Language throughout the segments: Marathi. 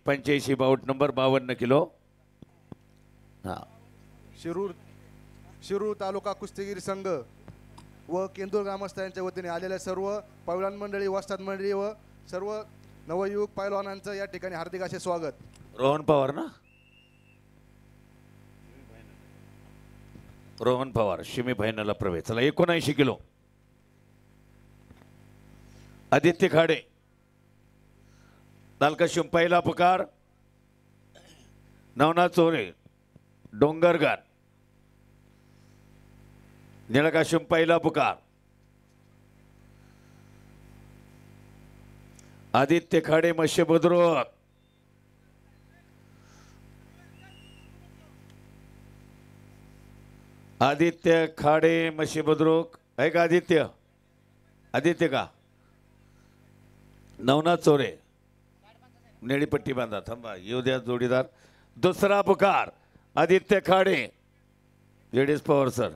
85 बाऊट नंबर 52 किलो। हा शिरूर तालुका कुस्तीगीर संघ व केंदूर ग्रामस्थांच्या वतीने आलेल्या सर्व पैलवान मंडळी, वस्ताद मंडळी व सर्व नवयुवक पैलवानांचं या ठिकाणी हार्दिक असे स्वागत। रोहन पवार ना, रोहन पवार शिमी फायनलला प्रवेश। चला 79 किलो आदित्य खाडे नालकाशिम पहिला पुकार, नवनाथ चोरे डोंगरगार निळकाशिम पहिला पुकार, आदित्य खाडे मत्स्य बुद्रुक, आदित्य खाडे मत्स्य बुद्रुक आहे का आदित्य? आदित्य का? नवनाथ चोरे निळीपट्टी बांधा, थांबा येऊ द्या जोडीदार। दुसरा पुकार Aditya Khade JDS Pawar sir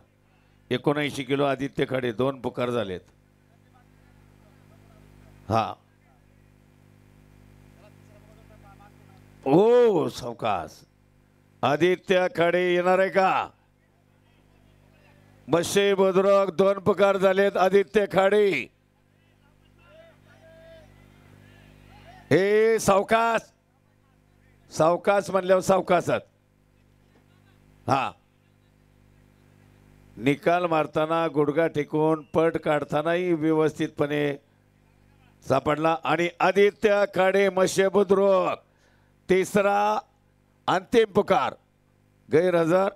79 kilo Aditya Khade, 2 पुकार झालेत। हा ओ सावकाश आदित्य खाडे येणार आहे का? मत्स्य बुद्रुक 2 पुकार झालेत। आदित्य खाडे हे सावकाश सावकाश म्हणल्यावर सावकाशात। हा निकाल मारताना गुडघा टेकून पट काढतानाही व्यवस्थितपणे सापडला। आणि आदित्य खाडे मत्स्य बुद्रुक तिसरा अंतिम पुकार गैरहजर